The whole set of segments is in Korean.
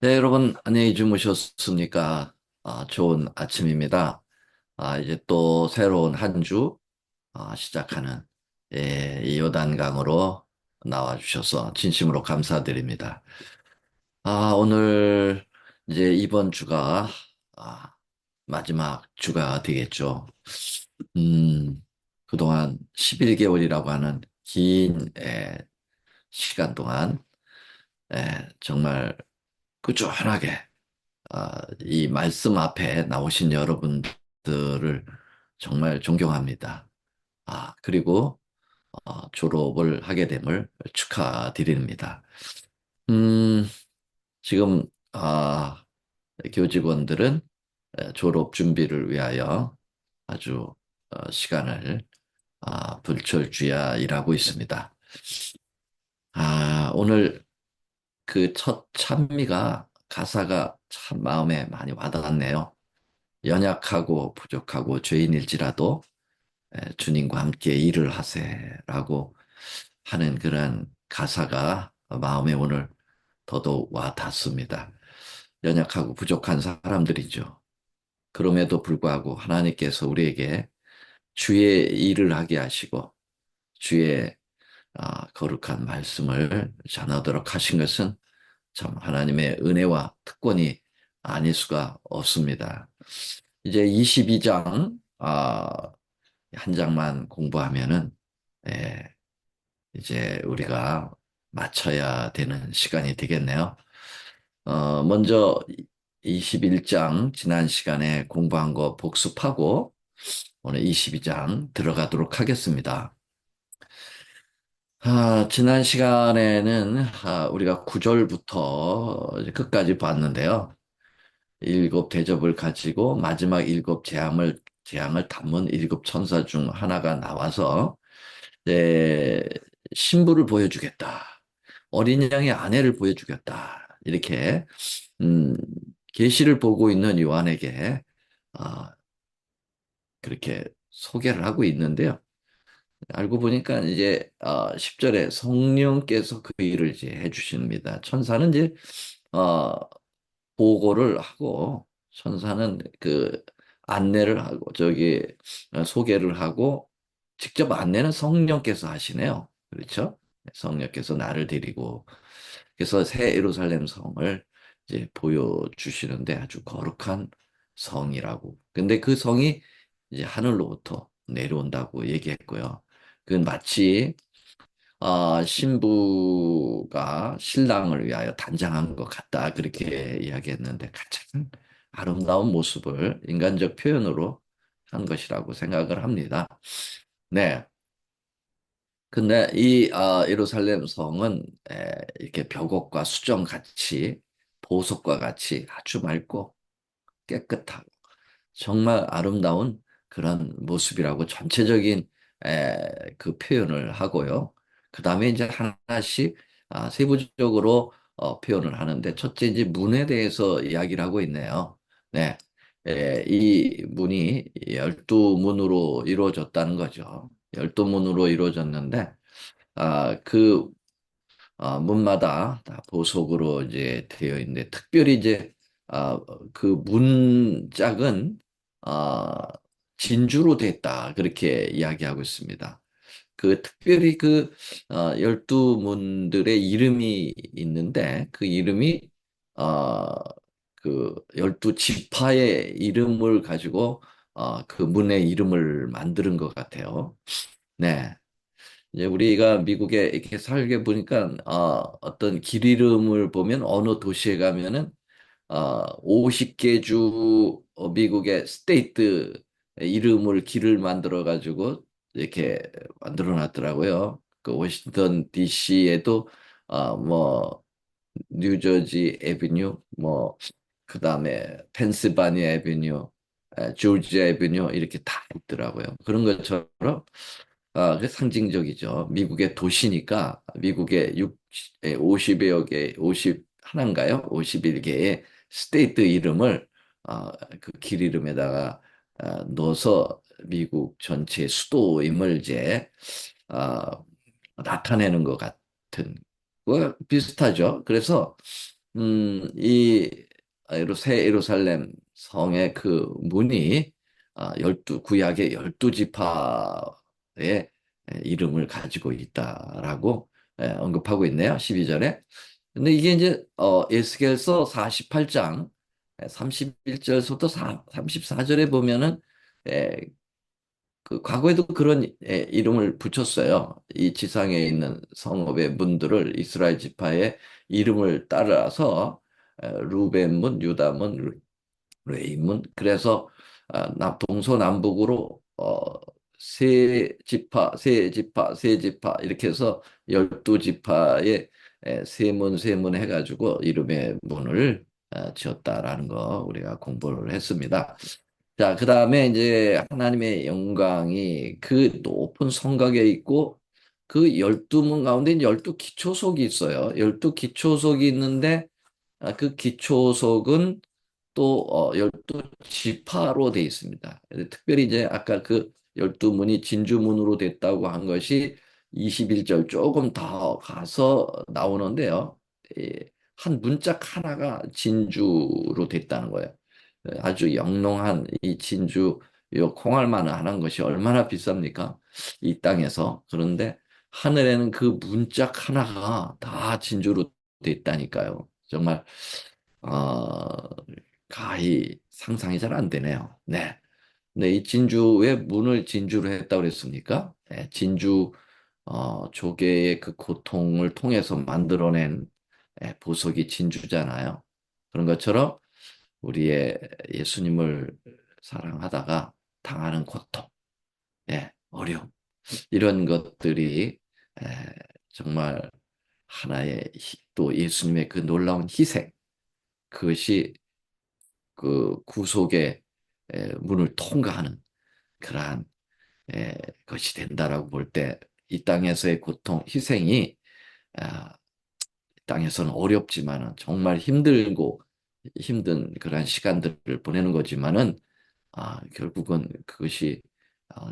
네, 여러분, 안녕히 주무셨습니까? 좋은 아침입니다. 이제 또 새로운 한 주, 시작하는, 이 요단강으로 나와주셔서 진심으로 감사드립니다. 오늘 이제 이번 주가, 아, 마지막 주가 되겠죠. 음, 그동안 11개월이라고 하는 긴, 시간 동안, 정말 꾸준하게 이 말씀 앞에 나오신 여러분들을 정말 존경합니다. 그리고 졸업을 하게 됨을 축하드립니다. 음, 지금 교직원들은 졸업 준비를 위하여 아주 시간을 불철주야 일하고 있습니다. 오늘 그 첫 찬미가 가사가 참 마음에 많이 와닿았네요. 연약하고 부족하고 죄인일지라도 주님과 함께 일을 하세라고 하는 그런 가사가 마음에 오늘 더더욱 와 닿습니다. 연약하고 부족한 사람들이죠. 그럼에도 불구하고 하나님께서 우리에게 주의 일을 하게 하시고 주의 거룩한 말씀을 전하도록 하신 것은 참 하나님의 은혜와 특권이 아닐 수가 없습니다. 이제 22장, 한 장만 공부하면은, 예, 이제 우리가 마쳐야 되는 시간이 되겠네요. 먼저 21장 지난 시간에 공부한 거 복습하고 오늘 22장 들어가도록 하겠습니다. 지난 시간에는 우리가 9절부터 끝까지 봤는데요. 일곱 대접을 가지고 마지막 일곱 재앙을 담은 일곱 천사 중 하나가 나와서 네, 신부를 보여주겠다. 어린 양의 아내를 보여주겠다. 이렇게 음, 계시를 보고 있는 요한에게 아, 그렇게 소개를 하고 있는데요. 알고 보니까 이제 10절에 성령께서 그 일을 이제 해주십니다. 천사는 이제 어, 보고를 하고 천사는 그 안내를 하고 저기 소개를 하고 직접 안내는 성령께서 하시네요. 그렇죠? 성령께서 나를 데리고 그래서 새 예루살렘 성을 이제 보여주시는데 아주 거룩한 성이라고. 근데 그 성이 이제 하늘로부터 내려온다고 얘기했고요. 그건 마치 신부가 신랑을 위하여 단장한 것 같다. 그렇게 이야기했는데 가장 아름다운 모습을 인간적 표현으로 한 것이라고 생각을 합니다. 네. 근데 이 예루살렘 성은 이렇게 벽옥과 수정 같이 보석과 같이 아주 맑고 깨끗하고 정말 아름다운 그런 모습이라고 전체적인 그 표현을 하고요. 그 다음에 이제 하나씩 세부적으로 표현을 하는데 첫째 이제 문에 대해서 이야기를 하고 있네요. 네. 이 문이 12문으로 이루어졌다는 거죠. 12문으로 이루어졌는데 그 문마다 다 보석으로 이제 되어 있는데 특별히 이제 아, 그 문짝은 아, 진주로 됐다 그렇게 이야기하고 있습니다. 그 특별히 그 열두 문들의 이름이 있는데 그 이름이 어, 그 열두 지파의 이름을 가지고 그 문의 이름을 만드는 것 같아요. 네. 이제 우리가 미국에 이렇게 살게 보니까 어떤 길 이름을 보면 어느 도시에 가면은 50개 주 미국의 스테이트 이름을 길을 만들어 가지고 이렇게 만들어 놨더라고요. 그 워싱턴 DC에도 뭐 뉴저지 애비뉴 뭐 그다음에 펜실바니아 애비뉴 조지아 애비뉴 이렇게 다 있더라고요. 그런 것처럼 그 상징적이죠. 미국의 도시니까 미국의 50여 개, 50 하나인가요? 51개의 스테이트 이름을 그 길 이름에다가 넣어서 미국 전체 수도임을 이제 아, 나타내는 것 같은 거 비슷하죠. 그래서 이 새 예루살렘 성의 그 문이 열두 구약의 열두 지파의 이름을 가지고 있다라고 언급하고 있네요. 12절에. 근데 이게 이제 에스겔서 48장 31절부터 34절에 보면은 에, 그 과거에도 그런 이름을 붙였어요. 이 지상에 있는 성읍의 문들을 이스라엘 지파의 이름을 따라서 루벤문, 유다문, 레이문. 그래서 동서남북으로 세 지파 이렇게 해서 12지파의 세문 해가지고 이름의 문을 지었다라는 거 우리가 공부를 했습니다. 자, 그 다음에 이제 하나님의 영광이 그 높은 성곽에 있고 그 12문 가운데 이제 12기초석이 있어요. 12기초석이 있는데 그 기초석은 또 12지파로 되어 있습니다. 특별히 이제 아까 그 12문이 진주문으로 됐다고 한 것이 21절 조금 더 가서 나오는데요. 예, 한 문짝 하나가 진주로 됐다는 거예요. 아주 영롱한 이 진주, 요 콩알만한 것이 얼마나 비쌉니까? 이 땅에서. 그런데 하늘에는 그 문짝 하나가 다 진주로 됐다니까요. 정말 어, 가히 상상이 잘 안 되네요. 네. 근데 이 진주의 문을 진주로 했다고 그랬습니까? 네, 진주 조개의 그 고통을 통해서 만들어낸 보석이 진주잖아요. 그런 것처럼 우리의 예수님을 사랑하다가 당하는 고통, 어려움, 이런 것들이 에, 정말 하나의 또 예수님의 그 놀라운 희생, 그것이 그 구속의 문을 통과하는 그러한 것이 된다라고 볼 때 이 땅에서의 고통, 희생이 아, 땅에서는 어렵지만은 정말 힘들고 힘든 그러한 시간들을 보내는 거지만은 결국은 그것이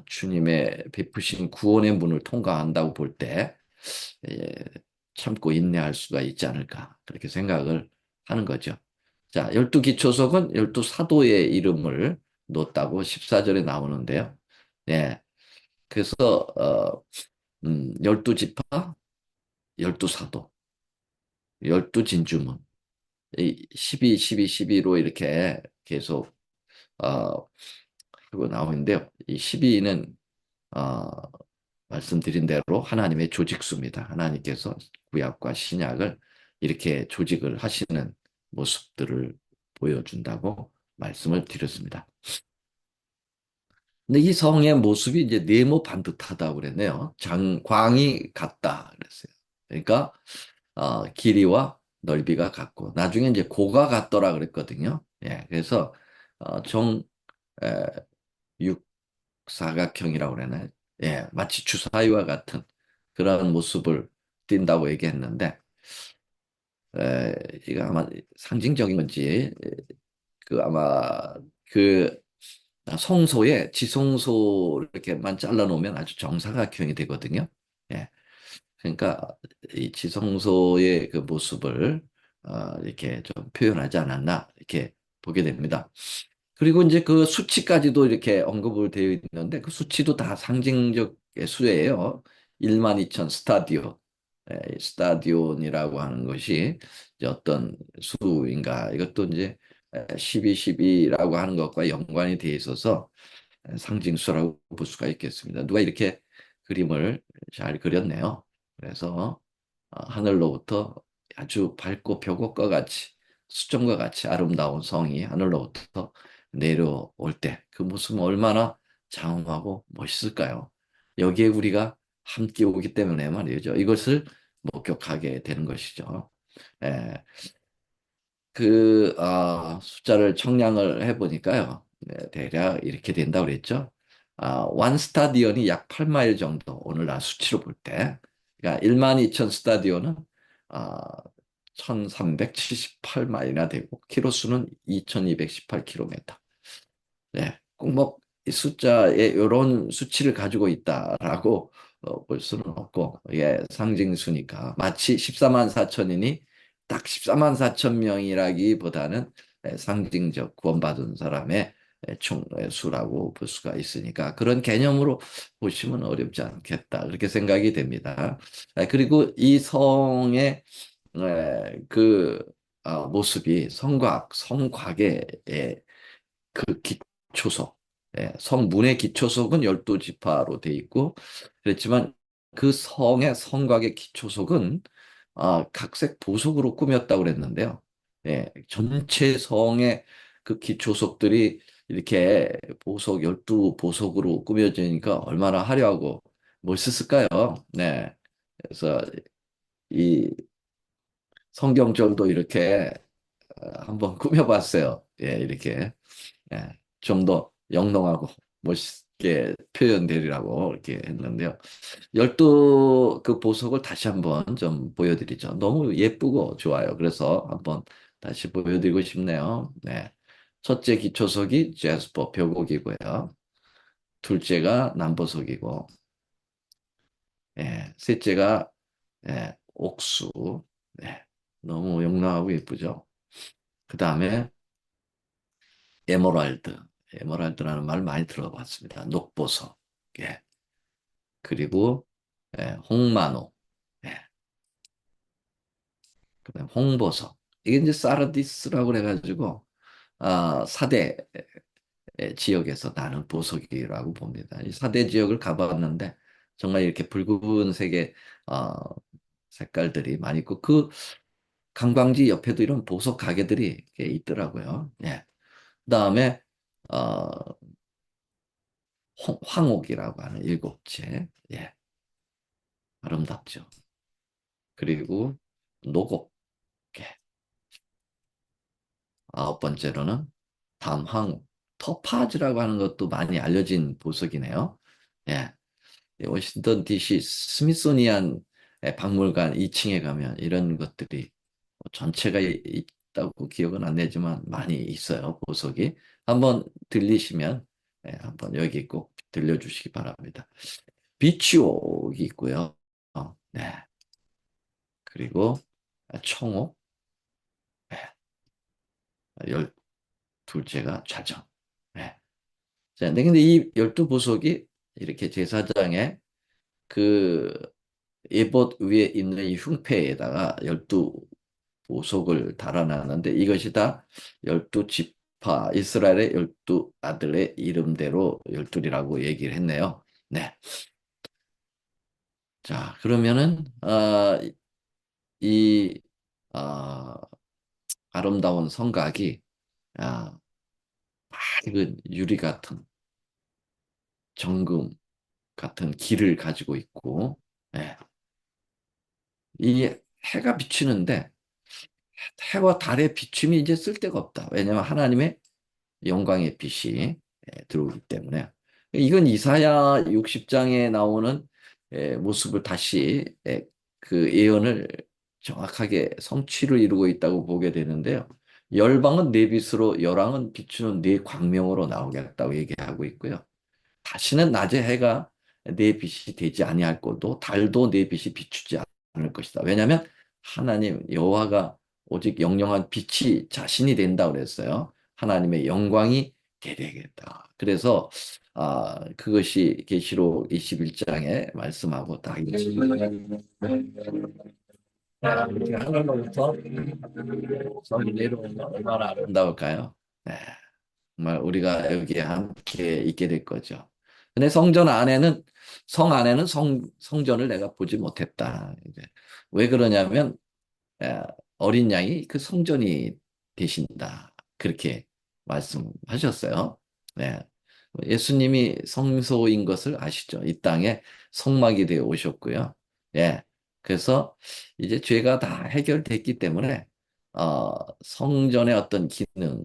주님의 베푸신 구원의 문을 통과한다고 볼 때 참고 인내할 수가 있지 않을까 그렇게 생각을 하는 거죠. 자, 열두 기초석은 열두 사도의 이름을 놓았다고 14절에 나오는데요. 예, 그래서 열두 지파, 열두 사도, 열두 진주문, 이 12, 12, 12로 이렇게 계속 어, 하고 나오는데요. 이 12는 말씀드린 대로 하나님의 조직수입니다. 하나님께서 구약과 신약을 이렇게 조직을 하시는 모습들을 보여준다고 말씀을 드렸습니다. 근데 이 성의 모습이 이제 네모 반듯하다고 그랬네요. 광이 같다 그랬어요. 그러니까 길이와 넓이가 같고 나중에 이제 고가 같더라 그랬거든요. 예, 그래서 정 에, 육사각형이라고 그러나요? 예, 마치 주사위와 같은 그런 모습을 띈다고 얘기했는데 에, 이거 아마 상징적인 건지 그 아마 그 성소에 지성소 이렇게만 잘라놓으면 아주 정사각형이 되거든요. 예. 그러니까 이 지성소의 그 모습을 이렇게 좀 표현하지 않았나 이렇게 보게 됩니다. 그리고 이제 그 수치까지도 이렇게 언급을 되어 있는데 그 수치도 다 상징적 수예요. 1만 2천 스타디온. 스타디온이라고 하는 것이 이제 어떤 수인가 이것도 이제 12, 12라고 하는 것과 연관이 되어 있어서 상징수라고 볼 수가 있겠습니다. 누가 이렇게 그림을 잘 그렸네요. 그래서 하늘로부터 아주 밝고 벽옥과 같이 수정과 같이 아름다운 성이 하늘로부터 내려올 때 그 모습은 얼마나 장엄하고 멋있을까요? 여기에 우리가 함께 오기 때문에 말이죠. 이것을 목격하게 되는 것이죠. 예, 숫자를 청량을 해보니까요. 네, 대략 이렇게 된다고 그랬죠. 완 스타디온이 약 8마일 정도, 오늘날 수치로 볼 때. 그러니까 1만 2천 스타디온은 아, 1378마일이나 되고, 키로수는 2218km. 네, 꼭뭐이 숫자에 이런 수치를 가지고 있다라고 볼 수는 없고, 이게 상징수니까. 마치 14만 4천이니 딱 14만 4천 명이라기보다는 상징적 구원받은 사람의 총 수라고 볼 수가 있으니까 그런 개념으로 보시면 어렵지 않겠다. 그렇게 생각이 됩니다. 그리고 이 성의 그 모습이 성곽의 그 기초석, 성문의 기초석은 12지파로 돼 있고, 그렇지만 그 성의 성곽의 기초석은 각색 보석으로 꾸몄다고 그랬는데요. 전체 성의 그 기초석들이 이렇게 보석, 12보석으로 꾸며지니까 얼마나 화려하고 멋있을까요? 네. 그래서 이 성경절도 이렇게 한번 꾸며봤어요. 이렇게. 좀 더 영롱하고 멋있게 표현되리라고 이렇게 했는데요. 12그 보석을 다시 한번 좀 보여드리죠. 너무 예쁘고 좋아요. 그래서 한번 다시 보여드리고 싶네요. 네. 첫째 기초석이 제스퍼 벽옥이고요. 둘째가 남보석이고, 셋째가 옥수. 네. 너무 영롱하고 예쁘죠. 그 다음에 에메랄드. 에메랄드라는 말 많이 들어봤습니다. 녹보석. 예. 그리고 홍만호. 예. 그다음 홍보석. 이게 이제 사르디스라고 그래가지고 사대 지역에서 나는 보석이라고 봅니다. 이 사대 지역을 가봤는데 정말 이렇게 붉은색의 어, 색깔들이 많이 있고 그 관광지 옆에도 이런 보석 가게들이 이렇게 있더라고요. 예. 그다음에 어, 황옥이라고 하는 일곱째. 예. 아름답죠. 그리고 노곡. 예. 아홉 번째로는 담황, 토파즈라고 하는 것도 많이 알려진 보석이네요. 예. 이 워싱턴 DC 스미소니안 박물관 2층에 가면 이런 것들이 전체가 있다고 기억은 안 나지만 많이 있어요, 보석이. 한번 들리시면 한번 여기 꼭 들려주시기 바랍니다. 비치옥이 있고요. 네. 그리고 청옥, 네. 열 둘째가 좌정. 네. 자, 근데 이 12보석이 이렇게 제사장의 그 예봇 위에 있는 이 흉패에다가 12보석을 달아놨는데 이것이 다 12지파, 이스라엘의 12아들의 이름대로 12이라고 얘기를 했네요. 네. 자, 그러면은, 이, 아, 아름다운 성곽이, 아, 밝은 유리 같은 정금 같은 길을 가지고 있고, 예. 이 해가 비치는데 해와 달의 비춤이 이제 쓸데가 없다. 왜냐하면 하나님의 영광의 빛이 들어오기 때문에. 이건 이사야 60장에 나오는 모습을 다시 그 예언을 정확하게 성취를 이루고 있다고 보게 되는데요. 열방은 내 빛으로 열왕은 비추는 내 광명으로 나오겠다고 얘기하고 있고요. 다시는 낮에 해가 내 빛이 되지 아니할 것도 달도 내 빛이 비추지 않을 것이다. 왜냐하면 하나님 여호와가 오직 영영한 빛이 자신이 된다 그랬어요. 하나님의 영광이 되되겠다. 그래서 그것이 계시록 21장에 말씀하고 딱 이렇게 하늘로부터 성이 내려오면 얼마나 아름다울까요? 네. 정말 우리가 여기에 함께 있게 될 거죠. 근데 성 안에는 성전을 내가 보지 못했다. 이제 왜 그러냐면, 에, 어린 양이 그 성전이 되신다. 그렇게 말씀하셨어요. 네. 예수님이 성소인 것을 아시죠? 이 땅에 성막이 되어 오셨고요. 예. 그래서 이제 죄가 다 해결됐기 때문에, 어, 성전의 어떤 기능,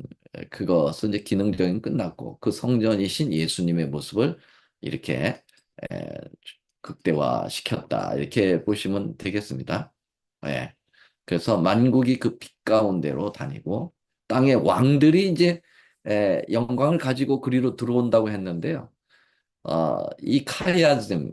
그것은 이제 기능적인 끝났고, 그 성전이신 예수님의 모습을 이렇게, 에, 극대화 시켰다. 이렇게 보시면 되겠습니다. 예. 그래서 만국이 그 빛 가운데로 다니고, 땅의 왕들이 이제 영광을 가지고 그리로 들어온다고 했는데요. 이 카리아즘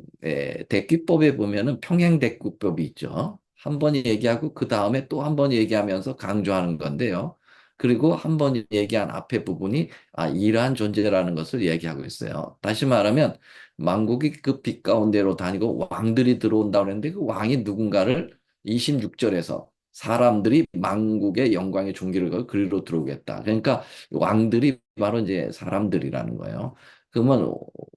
대귀법에 보면은 평행 대귀법이 있죠. 한 번 얘기하고 그 다음에 또 한 번 얘기하면서 강조하는 건데요. 그리고 한 번 얘기한 앞에 부분이 이러한 존재라는 것을 얘기하고 있어요. 다시 말하면 만국이 그 빛 가운데로 다니고 왕들이 들어온다고 했는데 그 왕이 누군가를 26절에서 사람들이 만국의 영광의 종기를 걸고 그리로 들어오겠다. 그러니까 왕들이 바로 이제 사람들이라는 거예요. 그러면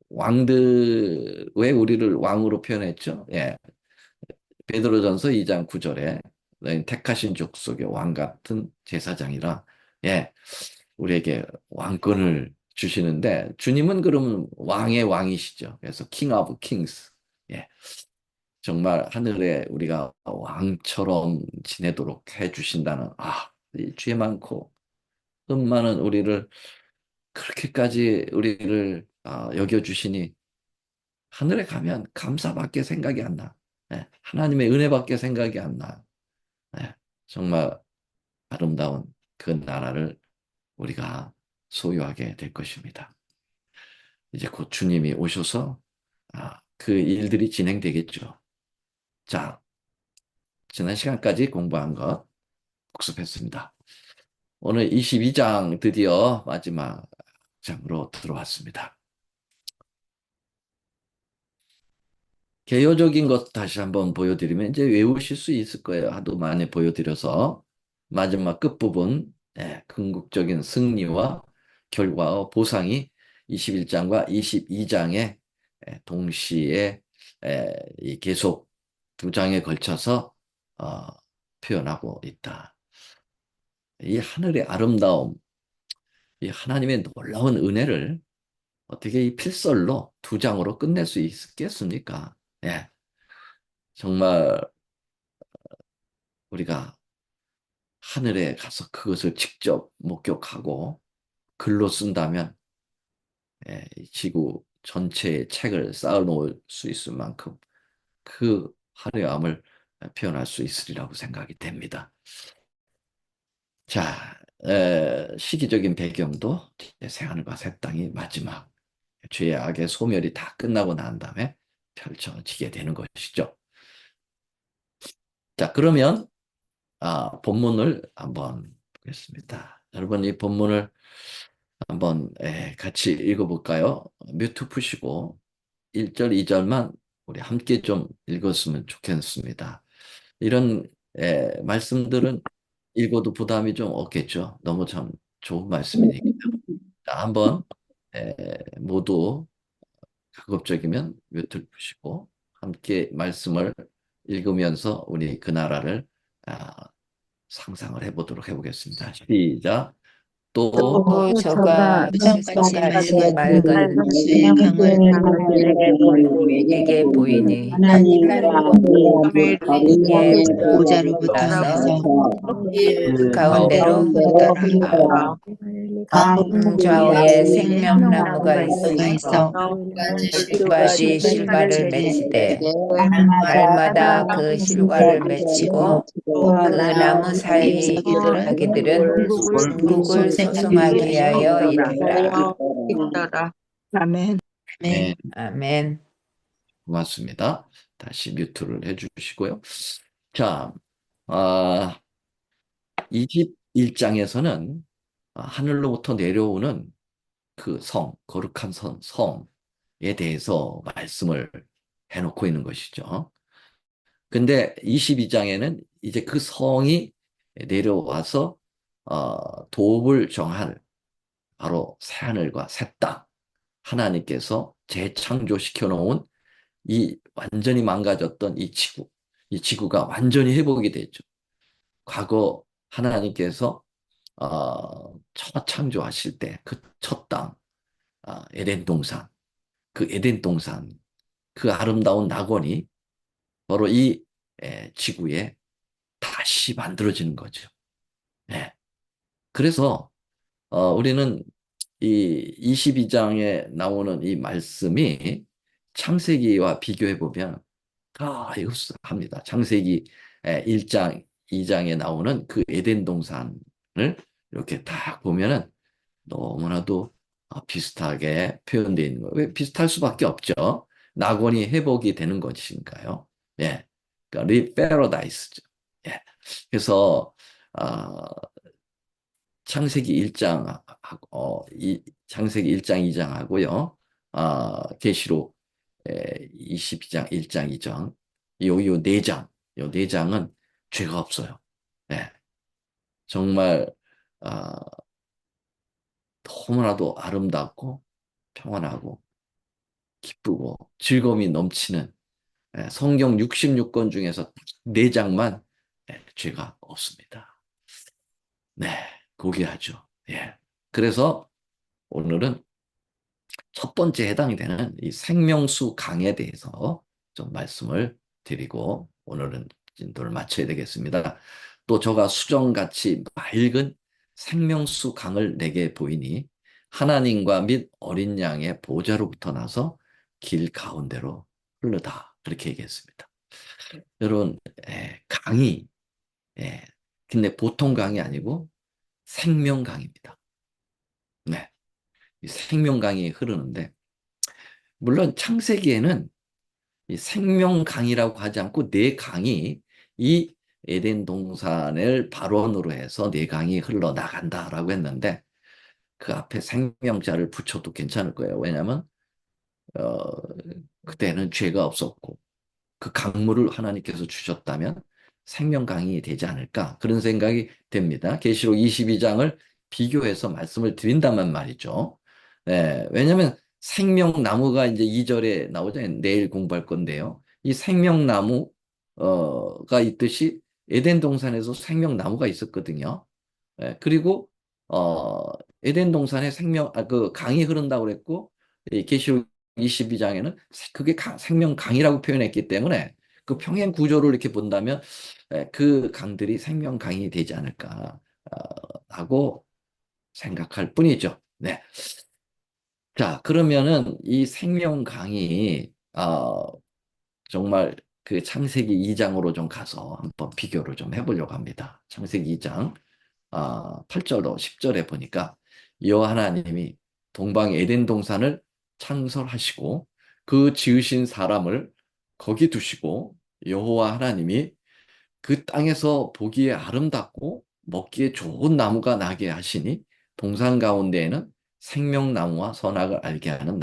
왕들 왜 우리를 왕으로 표현했죠? 예. 베드로전서 2장 9절에 너희 택하신 족속의 왕 같은 제사장이라 예. 우리에게 왕권을 주시는데 주님은 그러면 왕의 왕이시죠. 그래서 king of kings. 예. 정말 하늘에 우리가 왕처럼 지내도록 해 주신다는 이죄 많고 흠 많은 우리를 그렇게까지 우리를 여겨 주시니 하늘에 가면 감사밖에 생각이 안 나. 예, 하나님의 은혜밖에 생각이 안 나. 예, 정말 아름다운 그 나라를 우리가 소유하게 될 것입니다. 이제 곧 주님이 오셔서 그 일들이 진행되겠죠. 자, 지난 시간까지 공부한 것 복습했습니다. 오늘 22장 드디어 마지막 장으로 들어왔습니다. 개요적인 것 다시 한번 보여드리면 이제 외우실 수 있을 거예요. 하도 많이 보여드려서 마지막 끝부분 궁극적인 승리와 결과와 보상이 21장과 22장에 동시에 이 계속 두 장에 걸쳐서 어, 표현하고 있다. 이 하늘의 아름다움, 이 하나님의 놀라운 은혜를 어떻게 이 필설로 두 장으로 끝낼 수 있겠습니까? 예, 정말 우리가 하늘에 가서 그것을 직접 목격하고 글로 쓴다면 이 지구 전체의 책을 쌓아놓을 수 있을 만큼 그 화려함을 표현할 수 있으리라고 생각이 됩니다. 자, 시기적인 배경도 새하늘과 새 땅이 마지막 죄의 악의 소멸이 다 끝나고 난 다음에 펼쳐지게 되는 것이죠. 자, 그러면 본문을 한번 보겠습니다. 여러분 이 본문을 한번 같이 읽어볼까요? 뮤트 푸시고 1절, 2절만 우리 함께 좀 읽었으면 좋겠습니다. 이런 말씀들은 읽어도 부담이 좀 없겠죠. 너무 참 좋은 말씀이니까. 자, 한번 모두 가급적이면 뮤트를 푸시고 함께 말씀을 읽으면서 우리 그 나라를 아, 상상을 해보도록 해보겠습니다. 시작. 또 또 저가 땅같이 땅같이 맑은 맑은 수의 강을 하늘에 내게 보이니 하나님과 하늘의 우리의 보좌로부터 보좌로부터 그 가운데로 흘러나온다. 성좌위에 생명나무가 있으며 있어 두 가지 실과를 맺히되 날마다 그 실과를 맺히고 그 나무 사이 있는 아기들은 천국을 소송하기 위하여 있더라. 아멘. 네, 아멘. 고맙습니다. 다시 뮤트를 해주시고요. 자, 아, 21장에서는 하늘로부터 내려오는 그 거룩한 성에 대해서 말씀을 해놓고 있는 것이죠. 근데 22장에는 이제 그 성이 내려와서 도읍을 정할 바로 새하늘과 새 땅, 하나님께서 재창조시켜 놓은 이 완전히 망가졌던 이 지구가 완전히 회복이 됐죠. 과거 하나님께서 첫 창조하실 때 그 첫 땅, 에덴 동산, 그 에덴 동산, 그 아름다운 낙원이 바로 이 지구에 다시 만들어지는 거죠. 예. 그래서 우리는 이 22장에 나오는 이 말씀이 창세기와 비교해 보면 이흡합니다. 창세기 1장, 2장에 나오는 그 에덴 동산을 이렇게 딱 보면은 너무나도 비슷하게 표현되어 있는 거예요. 왜 비슷할 수밖에 없죠. 낙원이 회복이 되는 것이니까요. 예. 그러니까 패러다이스죠. 예. 그래서 아, 창세기 1장 창세기 1장 2장하고요. 계시록 22장 1장 2장 요 4장 요 4장은 죄가 없어요. 예. 정말 아, 너무나도 아름답고 평안하고 기쁘고 즐거움이 넘치는 성경 66권 중에서 4장만 죄가 없습니다. 네, 고귀하죠. 예. 그래서 오늘은 첫 번째 해당이 되는 이 생명수 강에 대해서 좀 말씀을 드리고 오늘은 진도를 마쳐야 되겠습니다. 또 저가 수정같이 맑은 생명수 강을 내게 보이니 하나님과 및 어린 양의 보좌로부터 나서 길 가운데로 흐르다. 그렇게 얘기했습니다. 여러분, 강이, 예, 근데 보통 강이 아니고 생명강입니다. 네, 이 생명강이 흐르는데 물론 창세기에는 이 생명강이라고 하지 않고 네 강이 이 에덴 동산을 발원으로 해서 네 강이 흘러나간다라고 했는데 그 앞에 생명자를 붙여도 괜찮을 거예요. 왜냐하면 어, 그때는 죄가 없었고 그 강물을 하나님께서 주셨다면 생명강이 되지 않을까 그런 생각이 됩니다. 계시록 22장을 비교해서 말씀을 드린다면 말이죠. 네, 왜냐하면 생명나무가 이제 2절에 나오잖아요. 내일 공부할 건데요. 이 생명나무가 있듯이 에덴 동산에서 생명나무가 있었거든요. 그리고 어, 에덴 동산에 그 강이 흐른다고 그랬고 이 계시록 22장에는 그게 생명 강이라고 표현했기 때문에 그 평행 구조를 이렇게 본다면 그 강들이 생명 강이 되지 않을까 하고 생각할 뿐이죠. 네. 자, 그러면은 이 생명 강이 정말 그 창세기 2장으로 좀 가서 한번 비교를 좀 해보려고 합니다. 창세기 2장 8절로 10절에 보니까 여호와 하나님이 동방 에덴 동산을 창설하시고 그 지으신 사람을 거기 두시고 여호와 하나님이 그 땅에서 보기에 아름답고 먹기에 좋은 나무가 나게 하시니 동산 가운데에는 생명나무와 선악을 알게 하는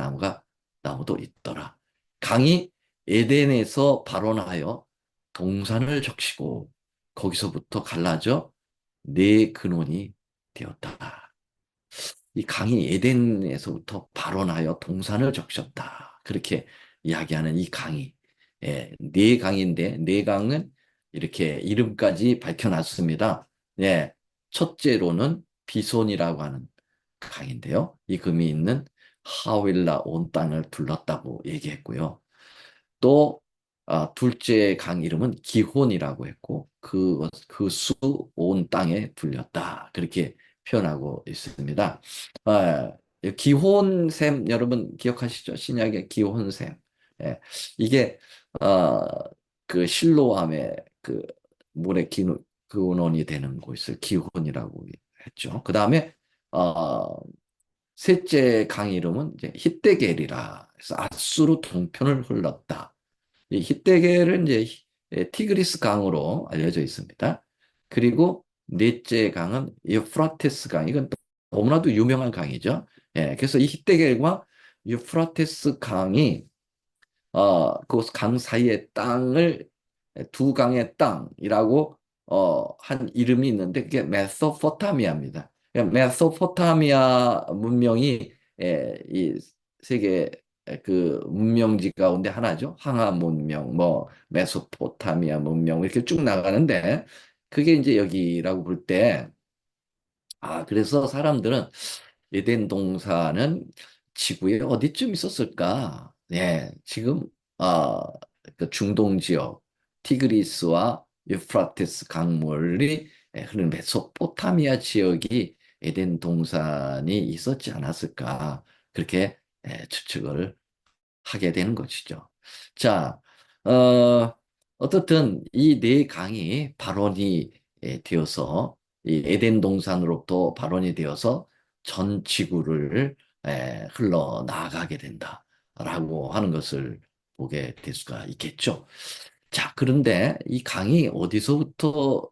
나무도 있더라. 강이 에덴에서 발원하여 동산을 적시고 거기서부터 갈라져 네 근원이 되었다. 이 강이 에덴에서부터 발원하여 동산을 적셨다. 그렇게 이야기하는 이 강이 네 강인데 네 강은 이렇게 이름까지 밝혀놨습니다. 예, 첫째로는 비손이라고 하는 강인데요. 이 금이 있는 하윌라 온 땅을 둘렀다고 얘기했고요. 또 둘째 강 이름은 기혼이라고 했고 그 수 온 땅에 둘렸다. 그렇게 표현하고 있습니다. 기혼샘 여러분 기억하시죠? 신약의 기혼샘. 예, 이게 어, 그 실로암의 그 물의 근원이 되는 곳을 기혼이라고 했죠. 그 다음에 셋째 강 이름은 이제 히데겔이라 해서 아수르 동편을 흘렀다. 이 히데겔은 이제 티그리스 강으로 알려져 있습니다. 그리고 넷째 강은 유프라테스 강. 이건 너무나도 유명한 강이죠. 예, 그래서 이 히데겔과 유프라테스 강이 그 강 사이의 땅을 두 강의 땅이라고 한 이름이 있는데 그게 메소포타미아입니다. 메소포타미아 문명이 이 세계 그 문명지 가운데 하나죠. 황하 문명, 뭐 메소포타미아 문명 이렇게 쭉 나가는데 그게 이제 여기라고 볼 때 그래서 사람들은 에덴 동산은 지구에 어디쯤 있었을까? 예, 지금 그 중동 지역 티그리스와 유프라테스 강물이 흐르는 메소포타미아 지역이 에덴 동산이 있었지 않았을까? 그렇게 추측을 하게 되는 것이죠. 자, 어떻든 이 네 강이 발원이 되어서 이 에덴 동산으로부터 발원이 되어서 전 지구를 흘러나가게 된다라고 하는 것을 보게 될 수가 있겠죠. 자, 그런데 이 강이 어디서부터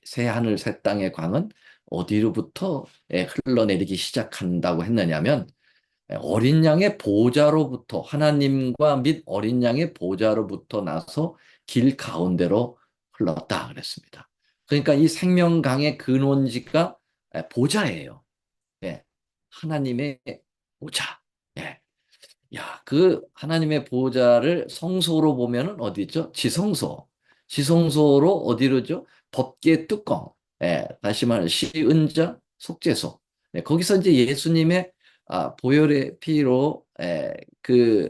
새 하늘 새 땅의 강은 어디로부터 흘러내리기 시작한다고 했느냐면 어린 양의 보좌로부터 하나님과 및 어린 양의 보좌로부터 나서 길 가운데로 흘렀다 그랬습니다. 그러니까 이 생명강의 근원지가 보좌예요. 예. 하나님의 보좌. 예. 야, 그 하나님의 보호자를 성소로 보면은 어디 있죠? 지성소. 지성소로 어디로죠? 법궤 뚜껑. 다시 말해 시은자 속죄소. 거기서 이제 예수님의 보혈의 피로 그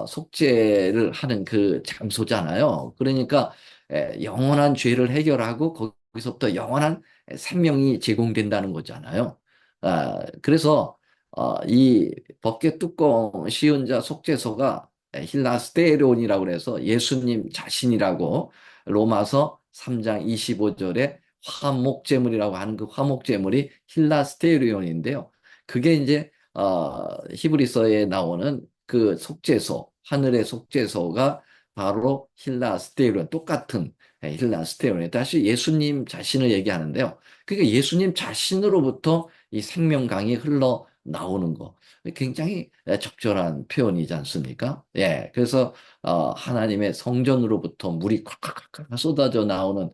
속죄를 하는 그 장소잖아요. 그러니까 영원한 죄를 해결하고 거기서부터 영원한 생명이 제공된다는 거잖아요. 그래서 이 법궤 뚜껑 시은자 속죄소가 힐라스테론이라고 그래서 예수님 자신이라고 로마서 3장 25절에 화목제물이라고 하는 그 화목제물이 힐라스테론인데요. 그게 이제 히브리서에 나오는 그 속죄소, 하늘의 속죄소가 바로 힐라스테론, 똑같은 힐라스테론이 다시 예수님 자신을 얘기하는데요. 그러니까 예수님 자신으로부터 이 생명강이 흘러 나오는 거. 굉장히 적절한 표현이지 않습니까? 예. 그래서 하나님의 성전으로부터 물이 콱콱콱 쏟아져 나오는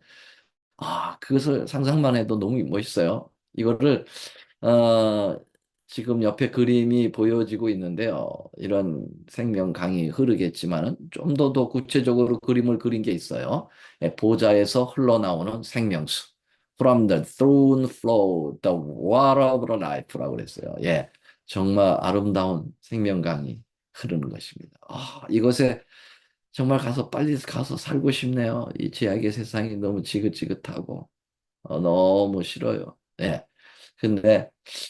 그것을 상상만 해도 너무 멋있어요. 이거를 어, 지금 옆에 그림이 보여지고 있는데요. 이런 생명강이 흐르겠지만은 좀 더 구체적으로 그림을 그린 게 있어요. 보좌에서 흘러나오는 생명수. From the throne flow the water of life라고 그랬어요. 예, 정말 아름다운 생명강이 흐르는 것입니다. 이것에 정말 가서 빨리 가서 살고 싶네요. 이 제약의 세상이 너무 지긋지긋하고 너무 싫어요. 예. 근데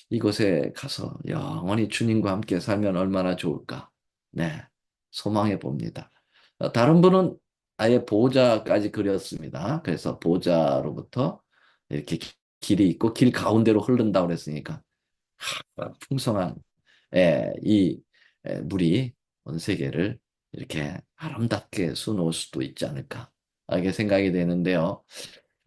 이곳에 가서 영원히 주님과 함께 살면 얼마나 좋을까? 네, 소망해 봅니다. 다른 분은 아예 보호자까지 그렸습니다. 그래서 보호자로부터 이렇게 길이 있고 길 가운데로 흐른다고 그랬으니까 풍성한 이 물이 온 세계를 이렇게 아름답게 수놓을 수도 있지 않을까 이렇게 생각이 되는데요.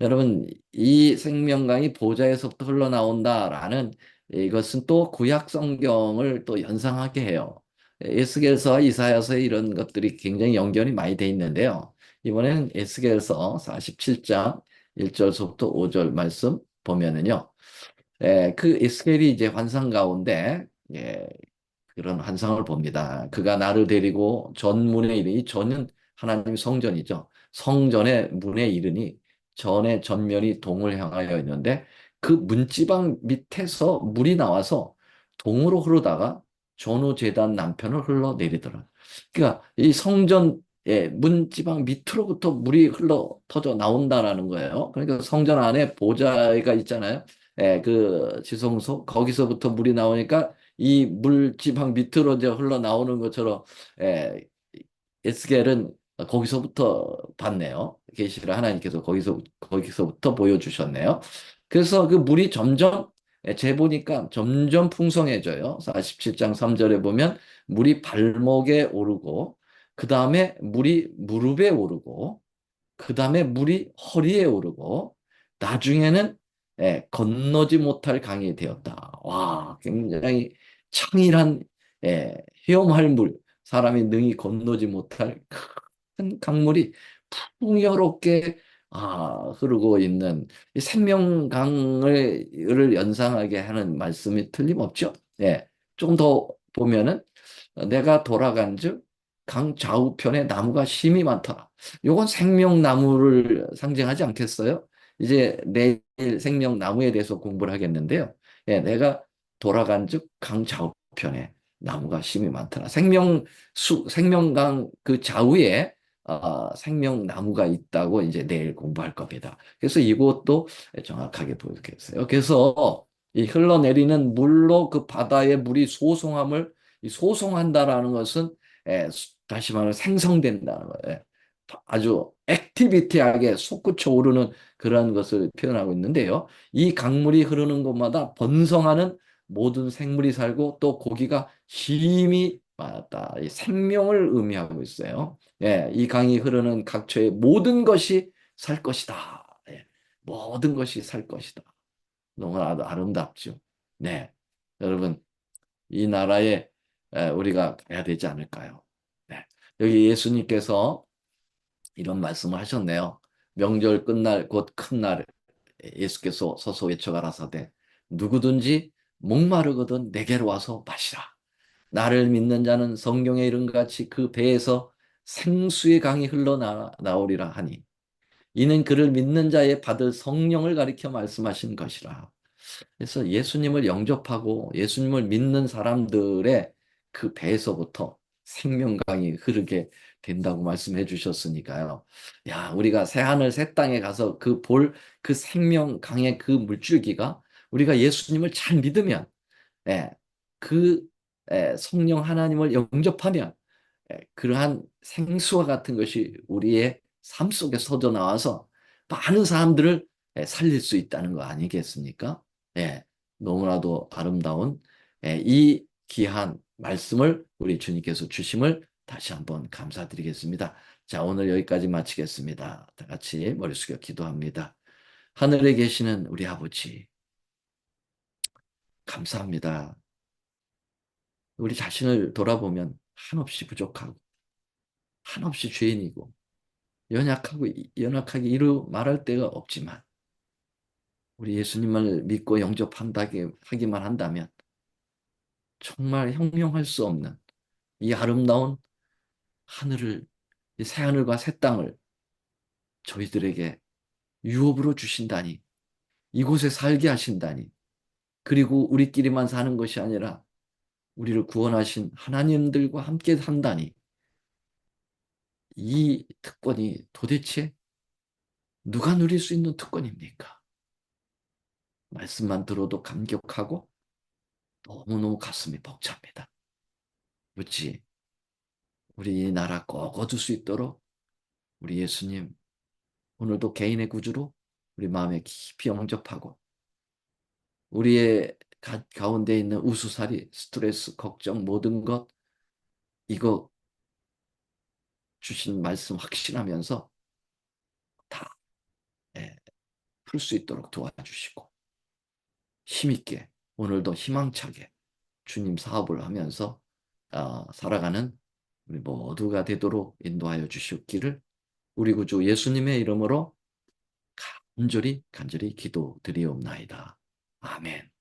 여러분, 이 생명강이 보좌에서부터 흘러나온다라는 이것은 또 구약 성경을 또 연상하게 해요. 에스겔서와 이사야서에 이런 것들이 굉장히 연결이 많이 돼 있는데요. 이번에는 에스겔서 47장 1절부터 5절 말씀 보면은요. 그 에스겔이 이제 환상 가운데 그런 환상을 봅니다. 그가 나를 데리고 전문에 이르니 전은 하나님 성전이죠. 성전의 문에 이르니 전의 전면이 동을 향하여 있는데 그 문지방 밑에서 물이 나와서 동으로 흐르다가 전후 제단 남편을 흘러내리더라. 그러니까 이 성전의 문지방 밑으로부터 물이 흘러 터져 나온다라는 거예요. 그러니까 성전 안에 보좌가 있잖아요. 그 지성소 거기서부터 물이 나오니까 이 물지방 밑으로 이제 흘러나오는 것처럼 에, 에스겔은 거기서부터 봤네요. 계시를 하나님께서 거기서부터 보여주셨네요. 그래서 그 물이 점점 재보니까 점점 풍성해져요. 47장 3절에 보면 물이 발목에 오르고 그 다음에 물이 무릎에 오르고 그 다음에 물이 허리에 오르고 나중에는 건너지 못할 강이 되었다. 와, 굉장히 청일한 헤엄할 물, 사람이 능히 건너지 못할 큰 강물이 풍요롭게 흐르고 있는 이 생명강을 연상하게 하는 말씀이 틀림없죠. 예, 좀 더 보면은 내가 돌아간즉 강 좌우편에 나무가 심이 많더라. 요건 생명나무를 상징하지 않겠어요? 이제 내일 생명나무에 대해서 공부를 하겠는데요. 내가 돌아간즉 강 좌우편에 나무가 심이 많더라. 생명강 그 좌우에 생명나무가 있다고 이제 내일 공부할 겁니다. 그래서 이것도 정확하게 보겠어요. 그래서 이 흘러내리는 물로 그 바다의 물이 소송한다라는 것은 다시 말하면 생성된다는 거예요. 아주 액티비티하게 솟구쳐 오르는 그런 것을 표현하고 있는데요. 이 강물이 흐르는 곳마다 번성하는 모든 생물이 살고 또 고기가 힘이 맞다. 이 생명을 의미하고 있어요. 예, 이 강이 흐르는 각처의 모든 것이 살 것이다. 예, 모든 것이 살 것이다. 너무나 아름답죠. 네, 여러분 이 나라에 우리가 가야 되지 않을까요? 네, 여기 예수님께서 이런 말씀을 하셨네요. 명절 끝날 곧 큰 날 예수께서 서서 외쳐 가라사대 누구든지 목마르거든 내게로 와서 마시라. 나를 믿는 자는 성경에 이른 같이 그 배에서 생수의 강이 흘러나오리라 하니 이는 그를 믿는 자의 받을 성령을 가리켜 말씀하신 것이라. 그래서 예수님을 영접하고 예수님을 믿는 사람들의 그 배에서부터 생명강이 흐르게 된다고 말씀해 주셨으니까요. 야, 우리가 새 하늘 새 땅에 가서 그 생명강의 그 물줄기가 우리가 예수님을 잘 믿으면, 예, 그 성령 하나님을 영접하면 그러한 생수와 같은 것이 우리의 삶 속에 쏟아 나와서 많은 사람들을 살릴 수 있다는 거 아니겠습니까? 예, 너무나도 아름다운 이 귀한 말씀을 우리 주님께서 주심을 다시 한번 감사드리겠습니다. 자, 오늘 여기까지 마치겠습니다. 다 같이 머리 숙여 기도합니다. 하늘에 계시는 우리 아버지, 감사합니다. 우리 자신을 돌아보면 한없이 부족하고, 한없이 죄인이고, 연약하게 이루 말할 데가 없지만 우리 예수님을 믿고 하기만 한다면 정말 형용할 수 없는 이 아름다운 하늘을 이 새하늘과 새 땅을 저희들에게 유업으로 주신다니 이곳에 살게 하신다니 그리고 우리끼리만 사는 것이 아니라 우리를 구원하신 하나님들과 함께 산다니 이 특권이 도대체 누가 누릴 수 있는 특권입니까? 말씀만 들어도 감격하고 너무너무 가슴이 벅찹니다. 어찌 우리 이 나라 꼭 얻을 수 있도록 우리 예수님 오늘도 개인의 구주로 우리 마음에 깊이 영접하고 우리의 가운데 있는 우수살이, 스트레스, 걱정 모든 것 이거 주신 말씀 확신하면서 다 풀 수 있도록 도와주시고 힘있게 오늘도 희망차게 주님 사업을 하면서 살아가는 우리 모두가 되도록 인도하여 주시옵기를 우리 구주 예수님의 이름으로 간절히 기도드리옵나이다. 아멘.